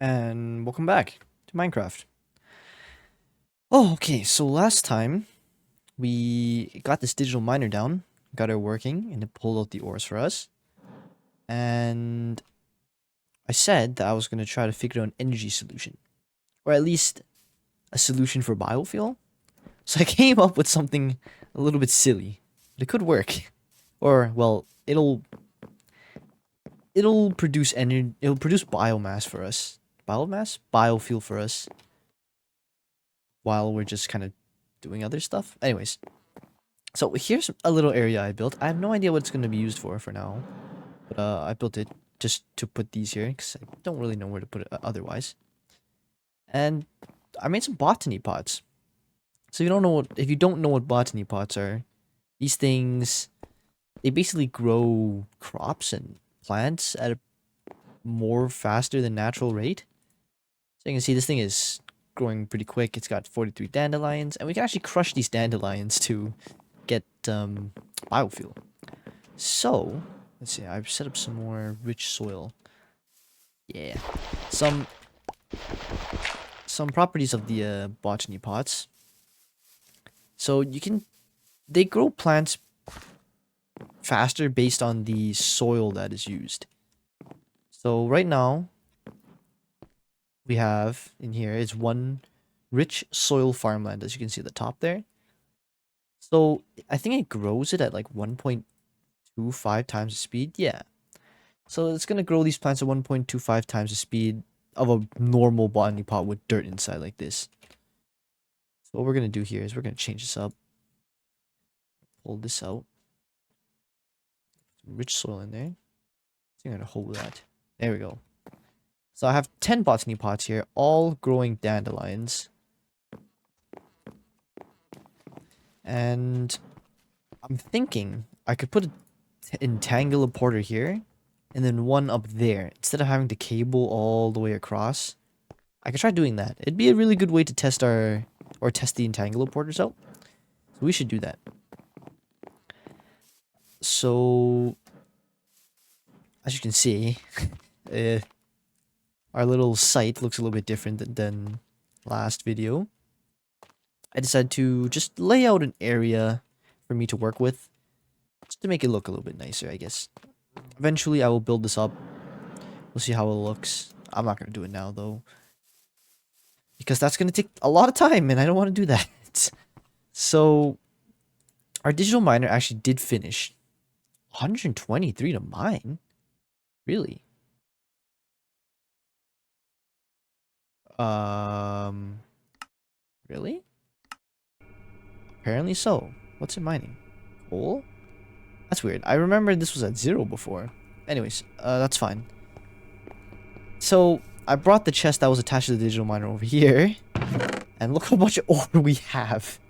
And welcome back to Minecraft. Oh, okay, so last time we got this digital miner down, got her working, and it pulled out the ores for us. And I said that I was going to try to figure out an energy solution, or at least a solution for biofuel. So I came up with something a little bit silly, but it could work. Or, well, it'll produce energy, it'll produce biomass for us. Biomass? Biofuel for us while we're just kind of doing other stuff. Anyways, so here's a little area I built. I have no idea what it's going to be used for now. But I built it just to put these here because I don't really know where to put it otherwise. And I made some botany pots. So if you don't know what botany pots are, these things, they basically grow crops and plants at a more faster than natural rate. So you can see this thing is growing pretty quick. It's got 43 dandelions, and we can actually crush these dandelions to get biofuel. So let's see. I've set up some more rich soil. Yeah, some properties of the botany pots. So they grow plants faster based on the soil that is used. So right now we have in here is one rich soil farmland, as you can see at the top there. So I think it grows it at like 1.25 times the speed. Yeah. So it's gonna grow these plants at 1.25 times the speed of a normal botany pot with dirt inside like this. So what we're gonna do here is we're gonna change this up. Pull this out. Some rich soil in there. So I'm gonna hold that. There we go. So I have 10 botany pots here, all growing dandelions. And I'm thinking I could put an Entangaloporter here, and then one up there. Instead of having to cable all the way across, I could try doing that. It'd be a really good way to test the Entangaloporters out. So we should do that. So, as you can see, our little site looks a little bit different than last video. I decided to just lay out an area for me to work with, just to make it look a little bit nicer, I guess. Eventually, I will build this up. We'll see how it looks. I'm not going to do it now, though, because that's going to take a lot of time, and I don't want to do that. So, our digital miner actually did finish. 123 to mine? Really? Really? Apparently so. What's it mining? Coal? That's weird. I remember this was at 0 before. Anyways, that's fine. So, I brought the chest that was attached to the digital miner over here. And look how much ore we have.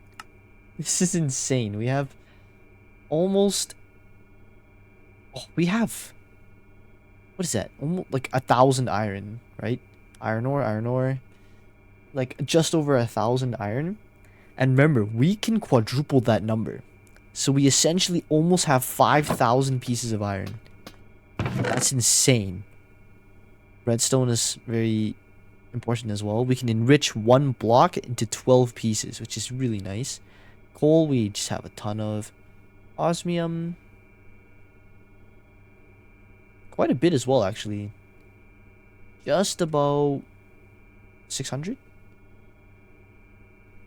This is insane. We have almost... Oh, we have... What is that? Almost like 1,000 iron, right? Iron ore. Like, just over 1,000 iron. And remember, we can quadruple that number. So we essentially almost have 5,000 pieces of iron. That's insane. Redstone is very important as well. We can enrich one block into 12 pieces, which is really nice. Coal, we just have a ton of. Osmium. Quite a bit as well, actually. Just about 600.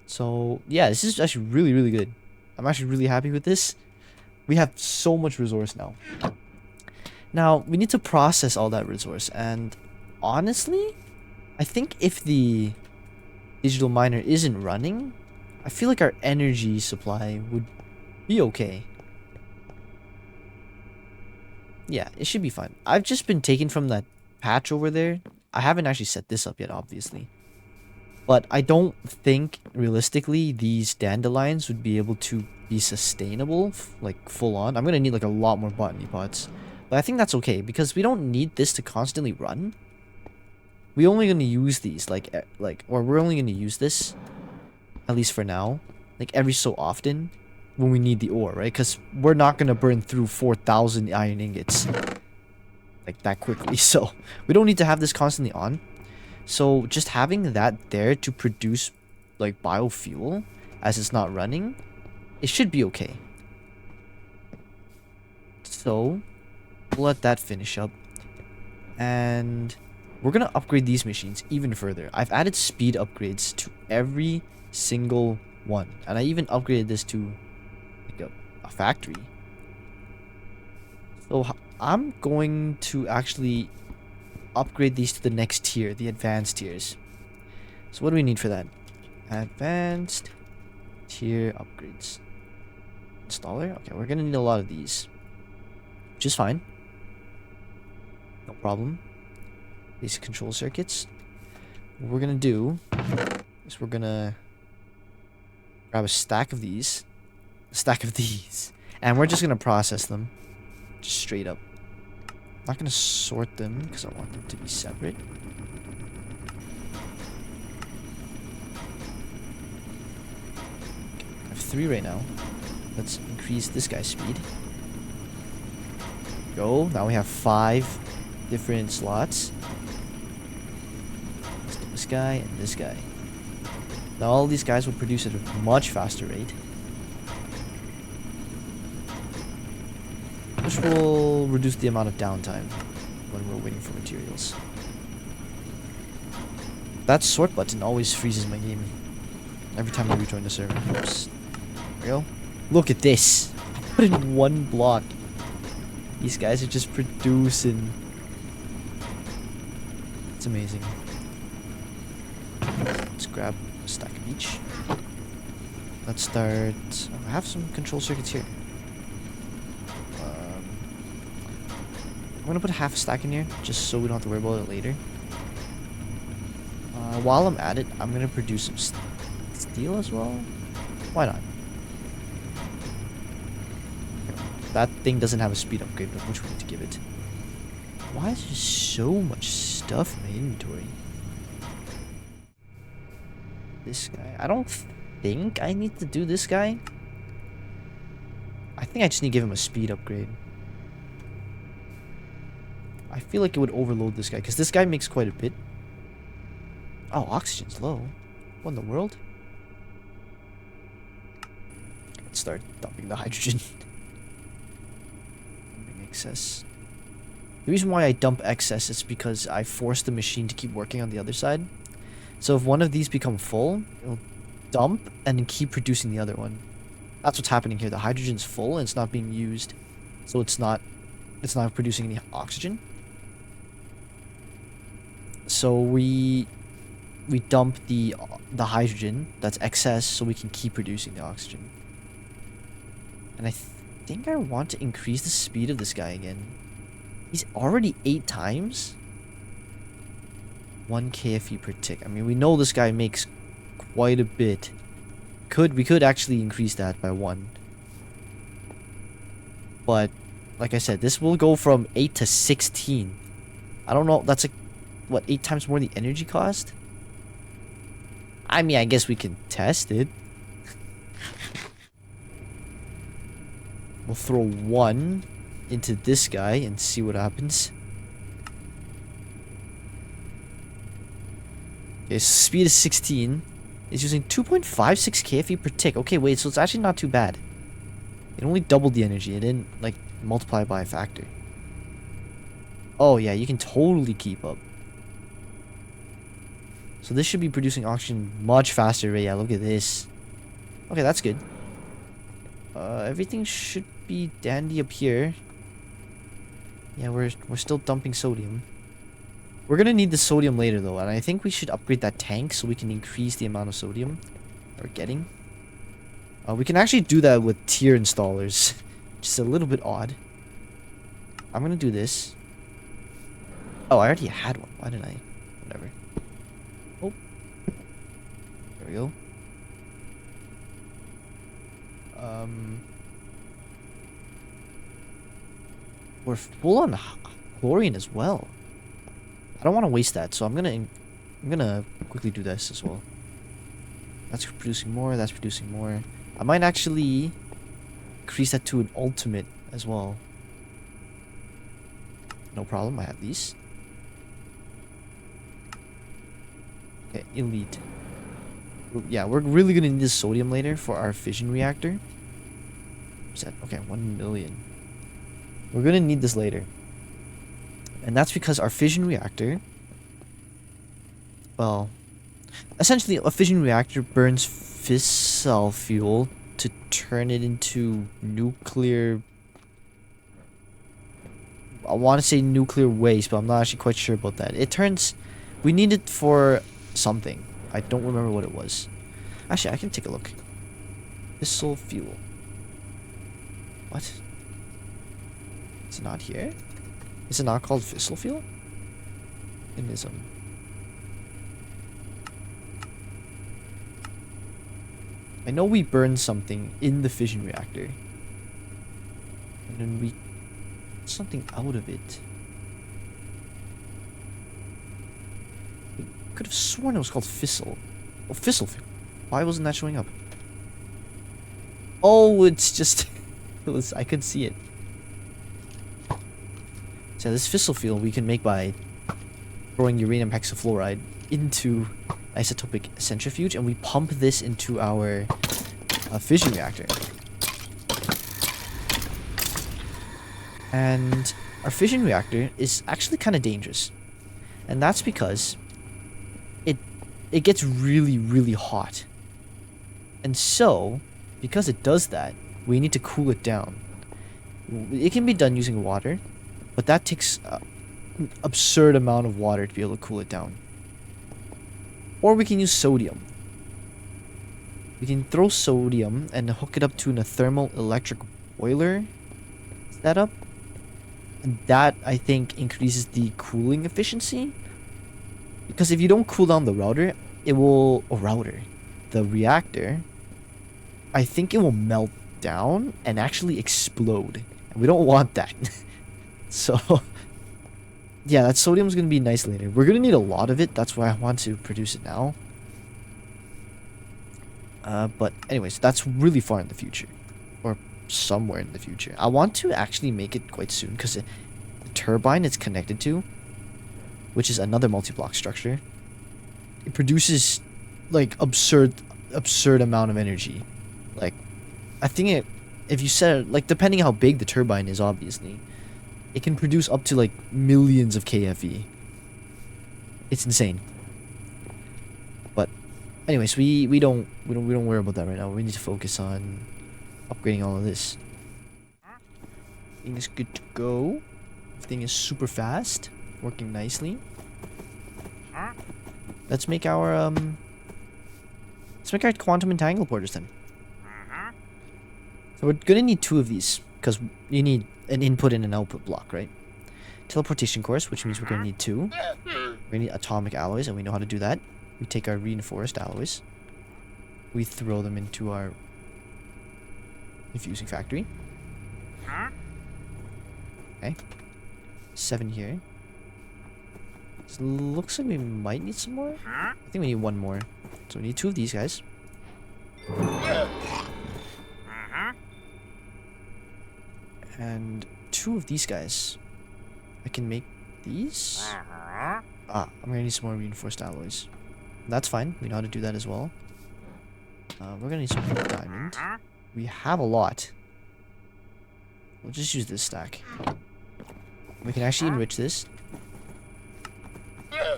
So, yeah, this is actually really, really good. I'm actually really happy with this. We have so much resource now. Now, we need to process all that resource. And honestly, I think if the digital miner isn't running, I feel like our energy supply would be okay. Yeah, it should be fine. I've just been taken from that patch over there. I haven't actually set this up yet, obviously. But I don't think, realistically, these dandelions would be able to be sustainable, like, full on. I'm going to need, like, a lot more botany pots. But I think that's okay, because we don't need this to constantly run. We're only going to use these, or we're only going to use this, at least for now, like, every so often, when we need the ore, right? Because we're not going to burn through 4,000 iron ingots, like, that quickly. So, we don't need to have this constantly on. So just having that there to produce like biofuel as it's not running, it should be okay. So we'll let that finish up. And we're going to upgrade these machines even further. I've added speed upgrades to every single one. And I even upgraded this to like a factory. So I'm going to actually upgrade these to the next tier, the advanced tiers. So what do we need for that? Advanced tier upgrades. Installer? Okay, we're gonna need a lot of these. Which is fine. No problem. Basic control circuits. What we're gonna do is we're gonna grab a stack of these. A stack of these. And we're just gonna process them. Just straight up. I'm not gonna sort them because I want them to be separate. I have 3 right now. Let's increase this guy's speed. Go. Now we have 5 different slots. Let's do this guy and this guy. Now all these guys will produce at a much faster rate. Which will reduce the amount of downtime when we're waiting for materials. That sort button always freezes my game every time I rejoin the server. Oops. There we go. Look at this. I put in 1 block. These guys are just producing. It's amazing. Let's grab a stack of each. Let's start. I have some control circuits here. I'm gonna put half a stack in here, just so we don't have to worry about it later. While I'm at it, I'm gonna produce some steel as well. Why not? That thing doesn't have a speed upgrade, but which we need to give it. Why is there so much stuff in my inventory? This guy. I don't think I need to do this guy. I think I just need to give him a speed upgrade. I feel like it would overload this guy, because this guy makes quite a bit. Oh, oxygen's low. What in the world? Let's start dumping the hydrogen. Dumping excess. The reason why I dump excess is because I force the machine to keep working on the other side. So if one of these become full, it'll dump and then keep producing the other one. That's what's happening here. The hydrogen's full and it's not being used. So it's not producing any oxygen. So we dump the hydrogen that's excess so we can keep producing the oxygen. And I think I want to increase the speed of this guy again. He's already 8 times. 1 KFE per tick. I mean, we know this guy makes quite a bit. We could actually increase that by 1. But like I said, this will go from 8 to 16. I don't know. That's what, 8 times more the energy cost? I mean, I guess we can test it. We'll throw 1 into this guy and see what happens. Okay, so speed is 16. It's using 2.56 KFE per tick. Okay, wait, so it's actually not too bad. It only doubled the energy. It didn't, like, multiply by a factor. Oh, yeah, you can totally keep up. So this should be producing oxygen much faster, right? Yeah, look at this. Okay, that's good. Everything should be dandy up here. Yeah, we're still dumping sodium. We're gonna need the sodium later, though, and I think we should upgrade that tank so we can increase the amount of sodium that we're getting. We can actually do that with tier installers. Just a little bit odd. I'm gonna do this. Oh, I already had one. Why didn't I? Whatever. Oh. There we go. We're full on chlorine as well. I don't want to waste that, so I'm gonna quickly do this as well. That's producing more. That's producing more. I might actually increase that to an ultimate as well. No problem. I have these. Okay, elite. Yeah, we're really gonna need this sodium later for our fission reactor. Okay, 1 million. We're gonna need this later. And that's because our fission reactor... Well... Essentially, a fission reactor burns fissile fuel to turn it into nuclear... I want to say nuclear waste, but I'm not actually quite sure about that. It turns... We need it for something. I don't remember what it was. Actually, I can take a look. Fissile fuel. What? It's not here? Is it not called fissile fuel? Mechanism. I know we burned something in the fission reactor. And then we... something out of it. I could have sworn it was called fissile. Oh, fissile fuel. Why wasn't that showing up? Oh, it's just... I could see it. So this fissile fuel we can make by throwing uranium hexafluoride into isotopic centrifuge, and we pump this into our fission reactor. And our fission reactor is actually kind of dangerous, and that's because it gets really, really hot. And so, because it does that, we need to cool it down. It can be done using water, but that takes an absurd amount of water to be able to cool it down. Or we can use sodium. We can throw sodium and hook it up to a thermal electric boiler setup. And that, I think, increases the cooling efficiency. Because if you don't cool down the router, it will... the reactor, I think it will melt down and actually explode. And we don't want that. So... yeah, that sodium's gonna be nice later. We're gonna need a lot of it. That's why I want to produce it now. But anyways, that's really far in the future. Or somewhere in the future. I want to actually make it quite soon, because the turbine it's connected to, which is another multi-block structure, it produces, like, absurd amount of energy. Like, I think if you set it, like, depending how big the turbine is, obviously, it can produce up to, like, millions of KFE. It's insane. But anyways, we don't worry about that right now. We need to focus on upgrading all of this. Everything is good to go. Everything is super fast, working nicely. Let's make our quantum entangaloporters then. So we're gonna need 2 of these, because you need an input and an output block, right? Teleportation course, which means we're gonna need 2. We're gonna need atomic alloys, and we know how to do that. We take our reinforced alloys. We throw them into our infusing factory. Okay. 7 here. So looks like we might need some more. I think we need 1 more. So we need 2 of these guys. And 2 of these guys. I can make these. I'm gonna need some more reinforced alloys. That's fine. We know how to do that as well. We're gonna need some more diamond. We have a lot. We'll just use this stack. We can actually enrich this. I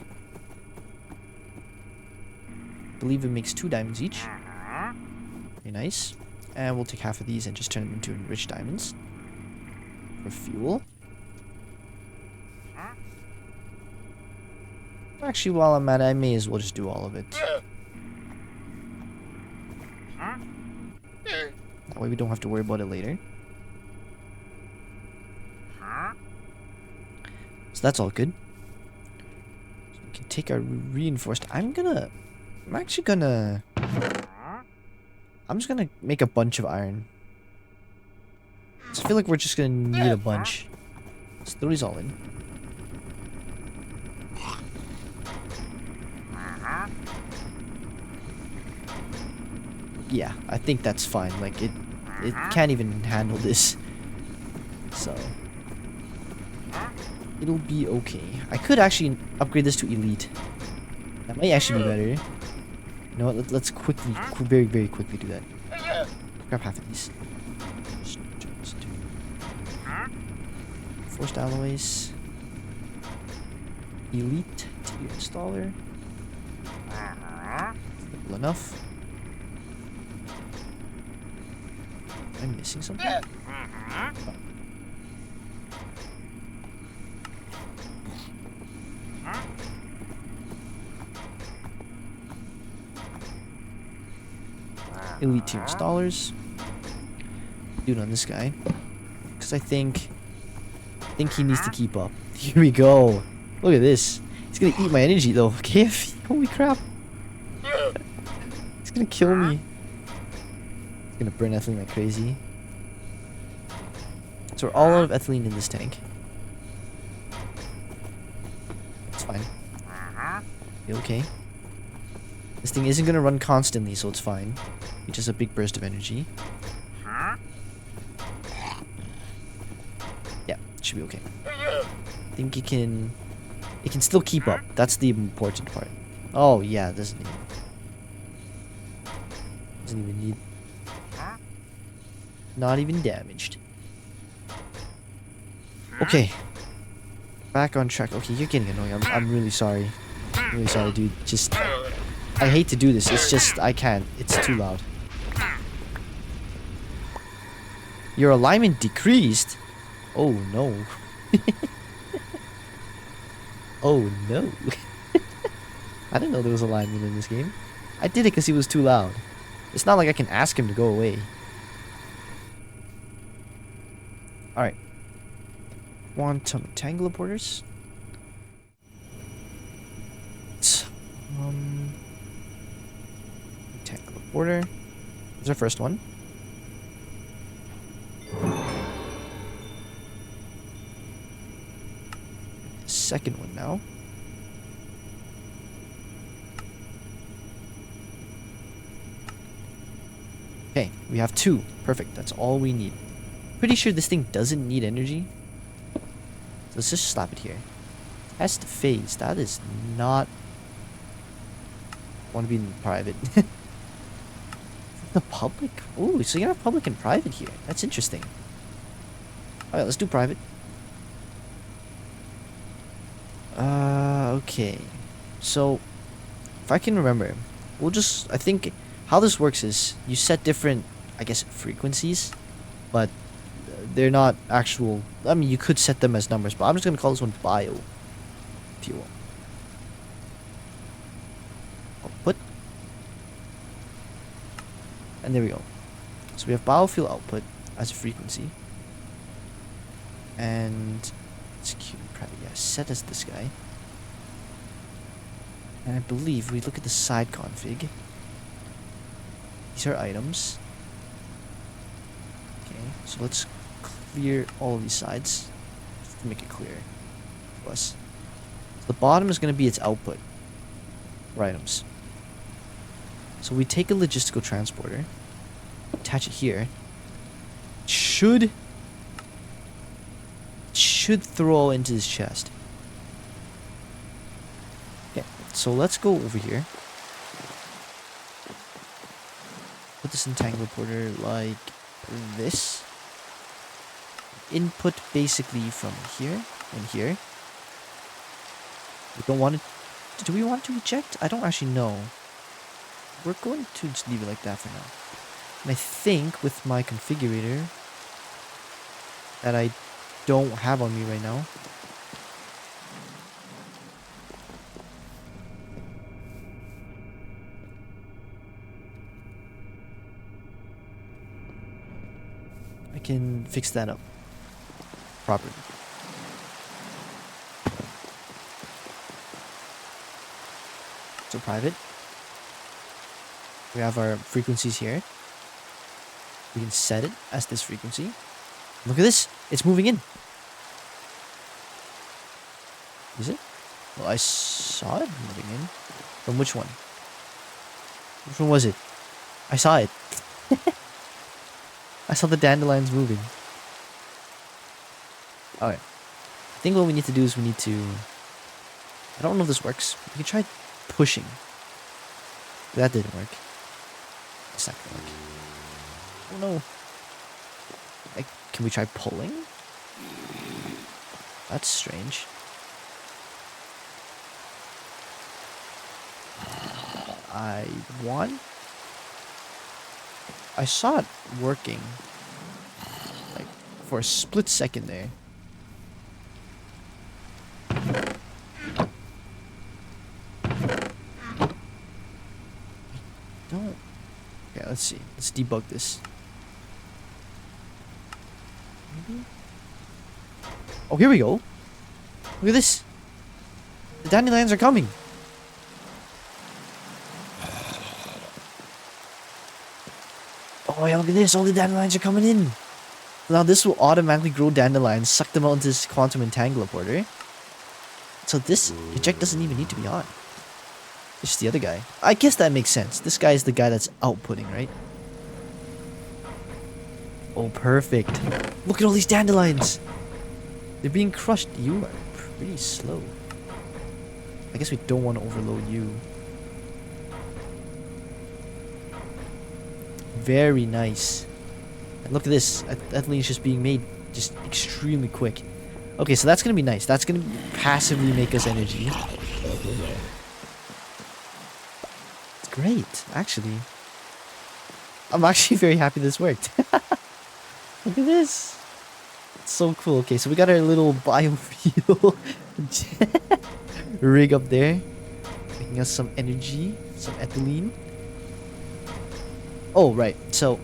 believe it makes 2 diamonds each. Very nice. And we'll take half of these and just turn them into enriched diamonds. For fuel. Actually, while I'm at it, I may as well just do all of it. That way we don't have to worry about it later. So that's all good. So we can take our reinforced... I'm just gonna make a bunch of iron. So I feel like we're just gonna need a bunch. Let's throw these all in. Yeah, I think that's fine. Like, it can't even handle this. So it'll be okay. I could actually upgrade this to elite. That might actually be better. You know what? Let's quickly, very, very quickly do that. Grab half of these. Just do forced alloys. Elite tier installer. Simple enough. Am I missing something? Oh. Elite tier installers. Dude on this guy. Because I think he needs to keep up. Here we go. Look at this. He's gonna eat my energy though. KF, holy crap. He's gonna kill me. He's gonna burn ethylene like crazy. So we're all out of ethylene in this tank. It's fine. You okay? This thing isn't gonna run constantly, so it's fine. It's just a big burst of energy. Yeah, it should be okay. I think it can still keep up. That's the important part. Oh yeah, it doesn't even need. Not even damaged. Okay. Back on track. Okay, you're getting annoying. I'm really sorry. I'm really sorry, dude. Just I hate to do this. It's just I can't. It's too loud. Your alignment decreased? Oh no. Oh no. I didn't know there was alignment in this game. I did it because he was too loud. It's not like I can ask him to go away. Alright. Quantum Entangaloporters. Entangaloporter. Here's our first one. Second one now. Okay, we have 2. Perfect, that's all we need. Pretty sure this thing doesn't need energy. So let's just slap it here. Test phase, that is not... want to be in private. The public? Ooh, so you have public and private here. That's interesting. Alright, let's do private. Okay. So, if I can remember, we'll just... I think how this works is you set different, I guess, frequencies, but they're not actual... I mean, you could set them as numbers, but I'm just going to call this one bio fuel. Output. And there we go. So we have biofuel output as a frequency. And it's probably set as this guy. And I believe we look at the side config. These are items. Okay, so let's clear all of these sides just to make it clear to us. So the bottom is going to be its output for items. So we take a logistical transporter, attach it here. It should throw into this chest. Okay, so let's go over here. Put this Entangaloporter like this. Input basically from here and here. We don't want it. Do we want to eject? I don't actually know. We're going to just leave it like that for now. And I think with my configurator that I don't have on me right now. I can fix that up properly. So private. We have our frequencies here. We can set it as this frequency. Look at this. It's moving in. Is it? Well, I saw it moving in. From which one? Which one was it? I saw it. I saw the dandelions moving. Alright. I think what we need to do is we need to... I don't know if this works. We can try pushing. That didn't work. It's not gonna work. Oh no. Can we try pulling? That's strange. I saw it working. Like, for a split second there. Don't. Okay, let's see. Let's debug this. Maybe? Oh, here we go. Look at this. The dandelions are coming. Oh yeah, look at this. All the dandelions are coming in. Now this will automatically grow dandelions, suck them out into this quantum Entangaloporter. So this eject doesn't even need to be on. It's just the other guy. I guess that makes sense. This guy is the guy that's outputting, right? Oh, perfect. Look at all these dandelions. They're being crushed. You are pretty slow. I guess we don't want to overload you. Very nice. And look at this. Ethylene is just being made just extremely quick. Okay, so that's going to be nice. That's going to passively make us energy. It's great, actually. I'm actually very happy this worked. Look at this. It's so cool. Okay, so we got our little biofuel rig up there. Making us some energy, some ethylene. Oh, right. So,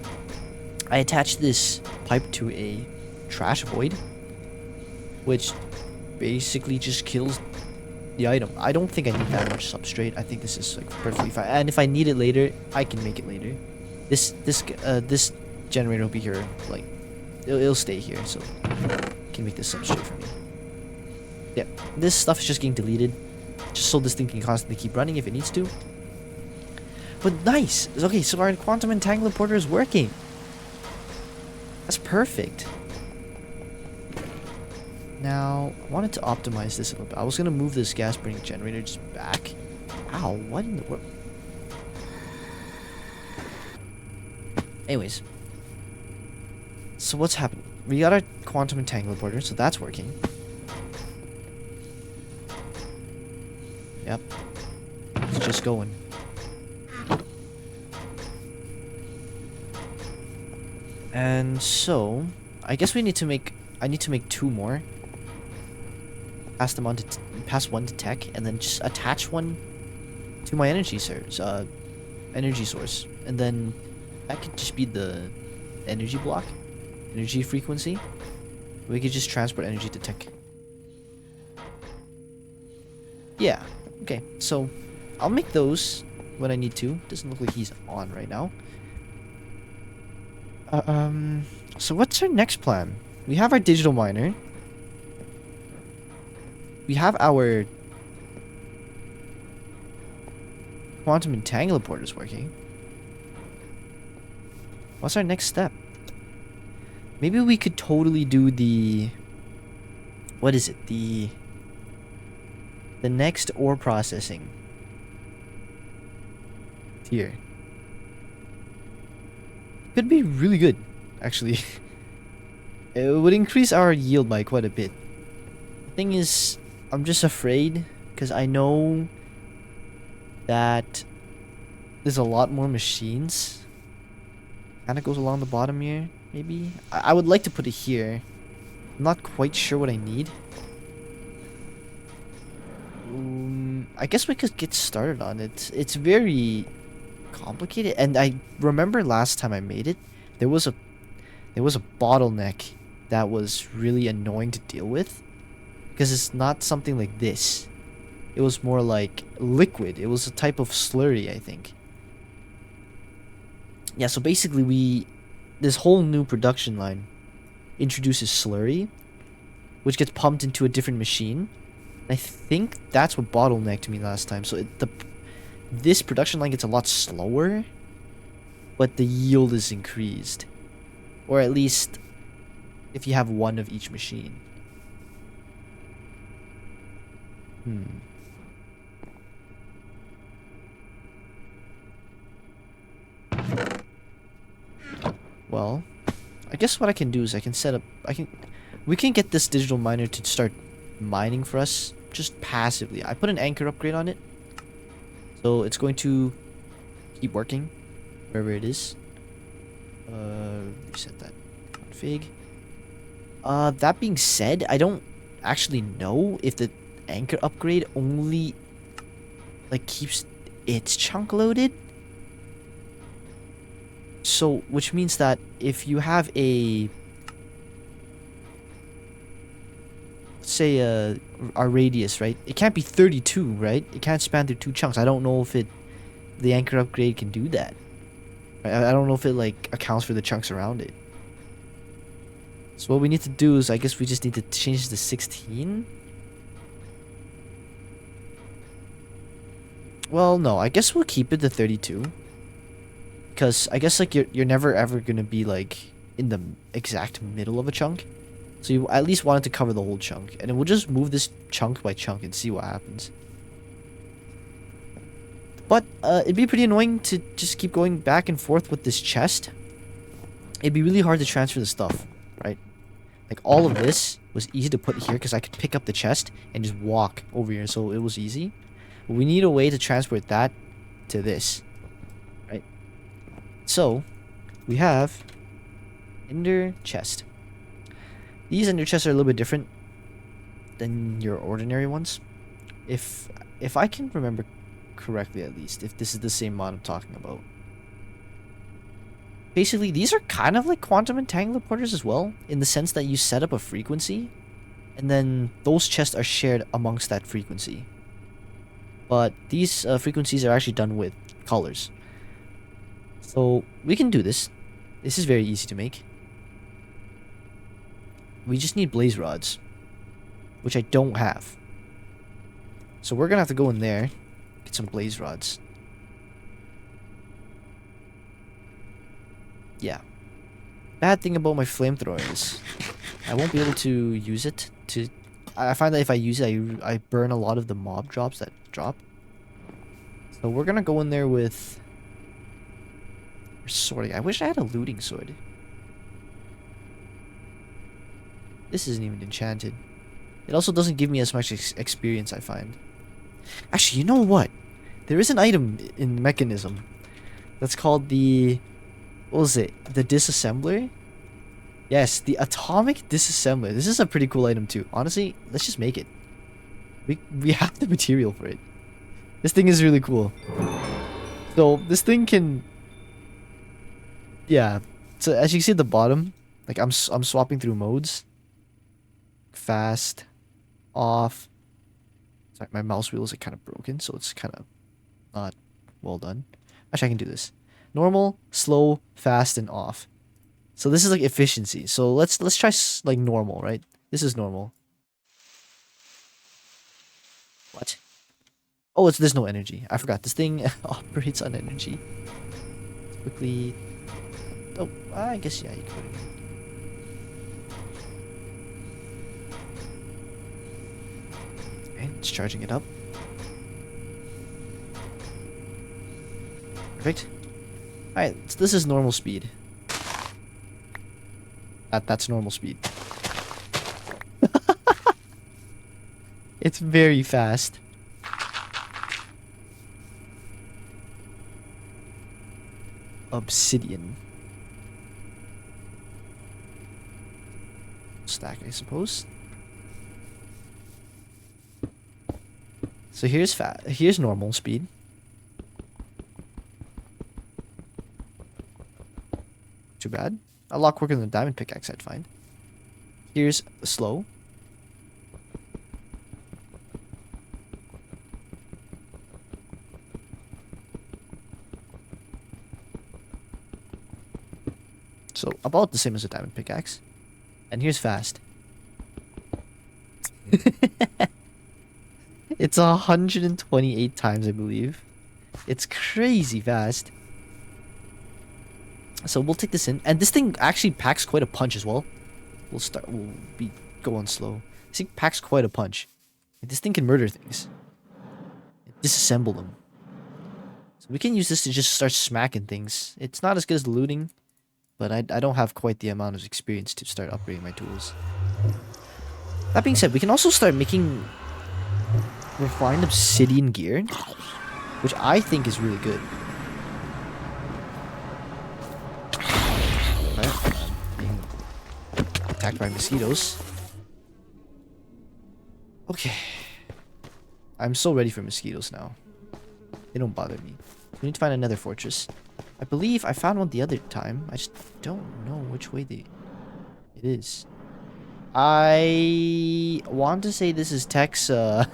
I attached this pipe to a trash void, which basically just kills the item. I don't think I need that much substrate. I think this is like perfectly fine. And if I need it later, I can make it later. This generator will be here. Like, it'll stay here, so I can make this substrate for me. Yeah, this stuff is just getting deleted, just so this thing can constantly keep running if it needs to. But nice. Okay, so our quantum Entangaloporter is working. That's perfect. Now, I wanted to optimize this a little bit. I was going to move this gas burning generator just back. Ow, what in the world? Anyways. So what's happening? We got our quantum Entangaloporter, so that's working. Yep. It's just going. And so, I guess we need to make... I need to make 2 more. Pass them on to... pass one to tech, and then just attach one to my energy source. And then that could just be the energy block. Energy frequency. We could just transport energy to tech. Yeah. Okay, so I'll make those when I need to. Doesn't look like he's on right now. So what's our next plan? We have our digital miner. We have our quantum Entangaloporters working. What's our next step? Maybe we could totally do the... What is it? The next ore processing tier. Could be really good, actually. It would increase our yield by quite a bit. The thing is, I'm just afraid because I know that there's a lot more machines. Kind of goes along the bottom here, maybe. I would like to put it here. I'm not quite sure what I need. I guess we could get started on it. It's very complicated, and I remember last time I made it, there was a bottleneck that was really annoying to deal with, because it's not something like this. It was more like liquid. It was a type of slurry, I think. Yeah, so basically this whole new production line introduces slurry, which gets pumped into a different machine. And I think that's what bottlenecked me last time. So this production line gets a lot slower, but the yield is increased. Or at least if you have one of each machine. Well, I guess what I can do is I can set up... We can get this digital miner to start mining for us just passively. I put an anchor upgrade on it. So it's going to keep working wherever it is. Reset that. Config. That being said, I don't actually know if the anchor upgrade only like keeps its chunk loaded. So, which means that if you have a, say, our radius, right? It can't be 32, right? It can't span through 2 chunks. I don't know if the anchor upgrade can do that. I don't know if it, like, accounts for the chunks around it. So what we need to do is, I guess we just need to change this to 16. Well, no, I guess we'll keep it to 32. Because I guess like you're never ever gonna be like in the exact middle of a chunk. So you at least want it to cover the whole chunk. And then we'll just move this chunk by chunk and see what happens. But it'd be pretty annoying to just keep going back and forth with this chest. It'd be really hard to transfer the stuff, right? Like all of this was easy to put here because I could pick up the chest and just walk over here, so it was easy. But we need a way to transport that to this, right? So we have ender chest. These ender chests are a little bit different than your ordinary ones. If I can remember correctly, at least, if this is the same mod I'm talking about. Basically, these are kind of like quantum entangaloporters as well, in the sense that you set up a frequency, and then those chests are shared amongst that frequency. But these frequencies are actually done with colors. So we can do this. This is very easy to make. We just need blaze rods, which I don't have. So we're gonna have to go in there, get some blaze rods. Yeah. Bad thing about my flamethrower is I won't be able to use it to... I find that if I use it, I burn a lot of the mob drops that drop. So we're gonna go in there with... Sorting. I wish I had a looting sword. This isn't even enchanted. It also doesn't give me as much experience, I find. Actually, you know what? There is an item in Mechanism that's called the... What was it? The disassembler? Yes, the atomic disassembler. This is a pretty cool item too. Honestly, let's just make it. We have the material for it. This thing is really cool. So this thing can... Yeah. So as you can see at the bottom, like I'm swapping through modes. Fast, off. Sorry, my mouse wheels are kind of broken, so it's kind of not well done. Actually, I can do this. Normal, slow, fast, and off. So this is like efficiency. So let's try like normal, right? This is normal. What? Oh, there's no energy. I forgot. This thing operates on energy. Let's quickly. Oh, I guess yeah, you could. Okay, it's charging it up. Perfect. Alright, so this is normal speed. That's normal speed. It's very fast. Obsidian. Stack, I suppose. So here's normal speed. Too bad. A lot quicker than the diamond pickaxe, I'd find. Here's slow. So about the same as a diamond pickaxe. And here's fast. It's 128 times, I believe. It's crazy fast. So we'll take this in, and this thing actually packs quite a punch as well. We'll be going slow. This thing packs quite a punch. This thing can murder things. Disassemble them. So we can use this to just start smacking things. It's not as good as looting, but I don't have quite the amount of experience to start upgrading my tools. That being said, we can also start making refined obsidian gear, which I think is really good. Okay, being attacked by mosquitoes. Okay. I'm so ready for mosquitoes now. They don't bother me. We need to find another fortress. I believe I found one the other time. I just don't know which way it is. I want to say this is Texa.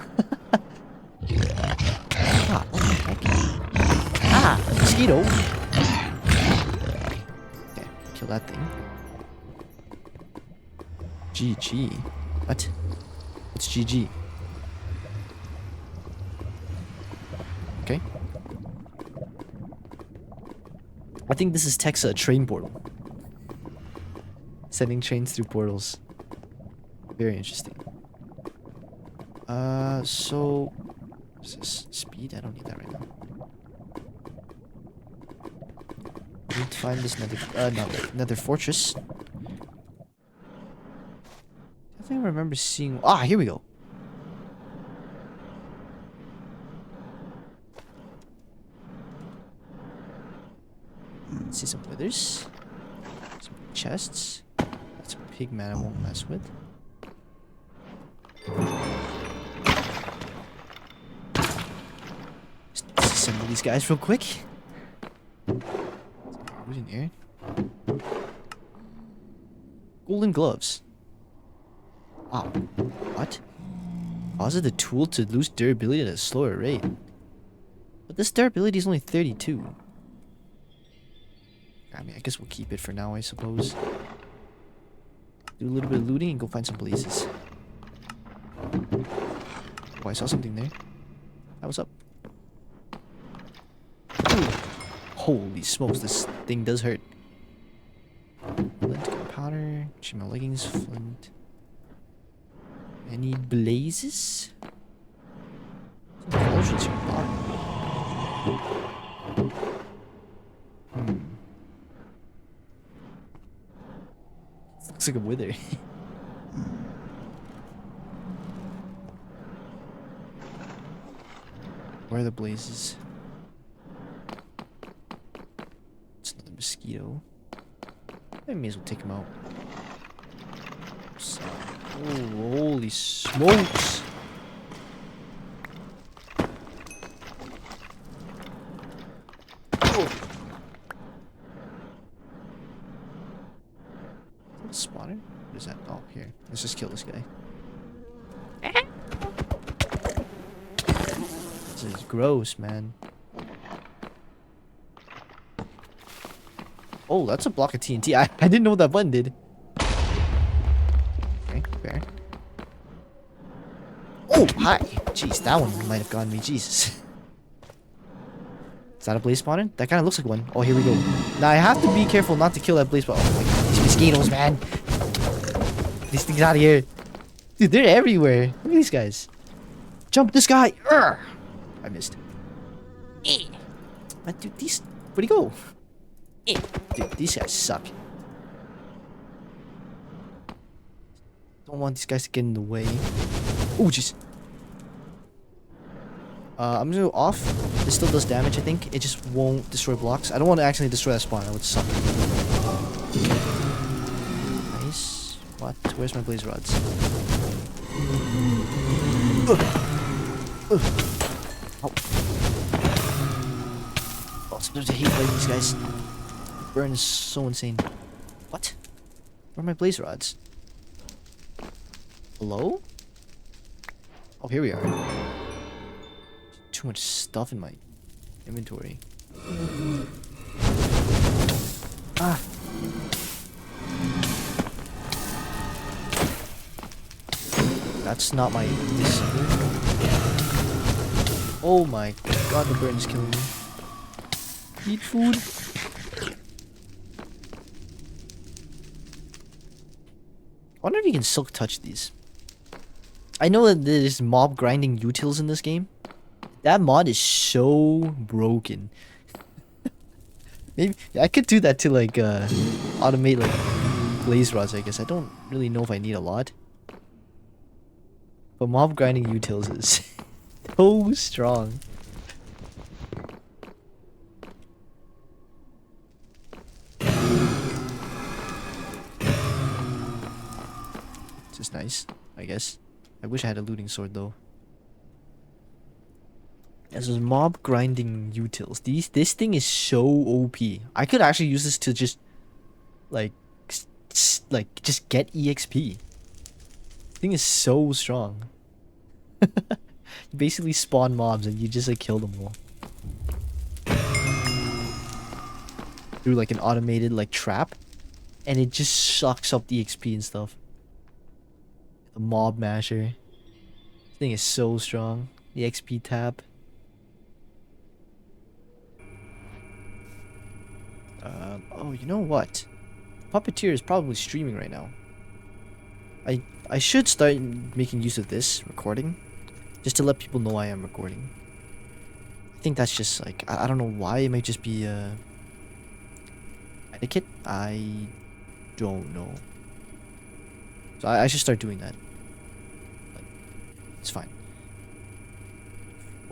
Ah, what the heck? Ah, a mosquito. Okay, kill that thing. GG. What? What's GG? Okay. I think this is Texa, a train portal. Sending trains through portals. Very interesting. So... What's this? Speed? I don't need that right now. I need to find this another fortress. I think I remember seeing... Ah, here we go. Let's see some withers. Some chests. That's a pig man I won't mess with. Just disassemble these guys real quick. Who's in here? Golden gloves. Wow. What? Causes the tool to lose durability at a slower rate. But this durability is only 32. I mean, I guess we'll keep it for now, I suppose. Do a little bit of looting and go find some blazes. Oh, I saw something there. That was up. Ooh. Holy smokes, this thing does hurt. Flint, gunpowder, my leggings, flint. Any blazes? Potions here. Looks like a wither. Where are the blazes? It's another mosquito. I may as well take him out. So, oh, holy smokes! Oh. Spawner? What is that? Oh, here. Let's just kill this guy. This is gross, man. Oh, that's a block of TNT. I didn't know what that button did. Okay, fair. Oh, hi! Jeez, that one might have gotten me. Jesus. Is that a blaze spawner? That kind of looks like one. Oh, here we go. Now, I have to be careful not to kill that blaze spawner. Oh my god, these mosquitoes, man. These things out of here. Dude, they're everywhere. Look at these guys. Jump this guy. Urgh. I missed. But dude, these... Where'd he go? Dude, these guys suck. Don't want these guys to get in the way. Oh, jeez. I'm gonna go off. This still does damage, I think. It just won't destroy blocks. I don't want to accidentally destroy that spawn. That would suck. Nice. What? Where's my blaze rods? Oh. Oh, sometimes I hate fighting these guys. Burn is so insane. What? Where are my blaze rods? Hello? Oh, here we are. Too much stuff in my inventory. Ah. That's not my... Oh my god, the burn is killing me. Eat food. I wonder if you can silk touch these. I know that there's mob grinding utils in this game. That mod is so broken. Maybe I could do that to like automate like blaze rods, I guess. I don't really know if I need a lot. But mob grinding utils is so strong. Just nice, I guess. I wish I had a looting sword though. As is mob grinding utils. This thing is so OP. I could actually use this to just like just get EXP. This thing is so strong. You basically spawn mobs and you just like kill them all. Through like an automated like trap. And it just sucks up the XP and stuff. The mob masher. This thing is so strong. The XP tab. Oh, you know what? Puppeteer is probably streaming right now. I should start making use of this recording. Just to let people know I am recording. I think that's just like, I don't know why. It might just be etiquette. I don't know. So I should start doing that. But it's fine.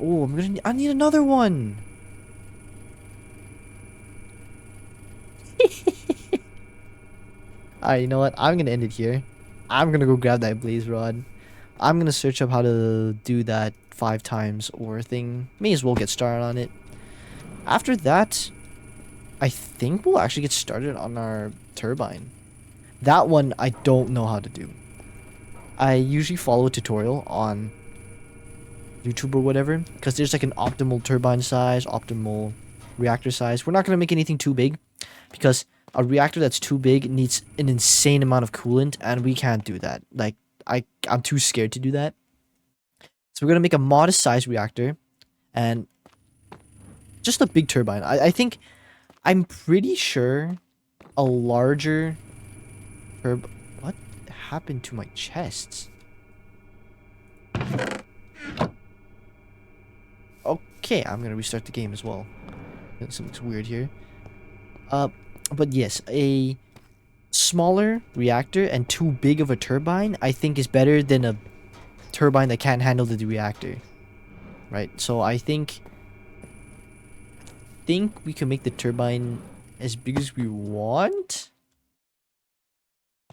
Oh, I need another one. Alright, you know what? I'm gonna end it here. I'm gonna go grab that blaze rod. I'm gonna search up how to do that 5 times ore thing. May as well get started on it. After that, I think we'll actually get started on our turbine. That one I don't know how to do. I usually follow a tutorial on YouTube or whatever, because there's like an optimal turbine size, optimal reactor size. We're not gonna make anything too big, because a reactor that's too big needs an insane amount of coolant, and we can't do that. Like, I'm too scared to do that. So we're gonna make a modest size reactor, and just a big turbine. I'm pretty sure a larger what happened to my chests? Okay, I'm gonna restart the game as well. Something's weird here. But yes, a smaller reactor and too big of a turbine, I think, is better than a turbine that can't handle the reactor. Right? So I think we can make the turbine as big as we want.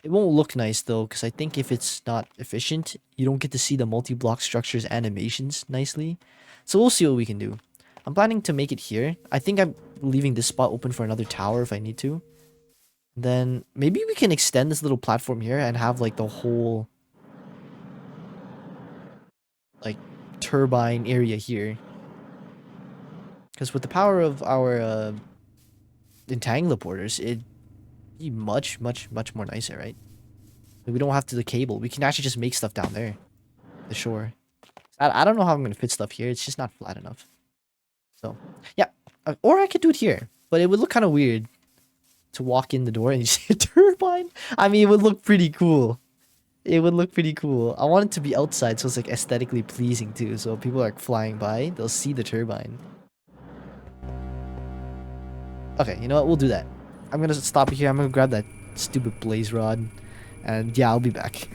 It won't look nice though, because I think if it's not efficient, you don't get to see the multi-block structures animations nicely. So we'll see what we can do. I'm planning to make it here. I think I'm leaving this spot open for another tower if I need to. Then maybe we can extend this little platform here and have like the whole like turbine area here. Because with the power of our Entangaloporters, it'd be much more nicer, right? We don't have to the cable. We can actually just make stuff down there. The shore. I don't know how I'm going to fit stuff here. It's just not flat enough. So, yeah. Or I could do it here. But it would look kind of weird to walk in the door and you see a turbine. I mean, it would look pretty cool. It would look pretty cool. I want it to be outside so it's like aesthetically pleasing too. So people are like flying by, they'll see the turbine. Okay, you know what? We'll do that. I'm going to stop here. I'm going to grab that stupid blaze rod. And yeah, I'll be back.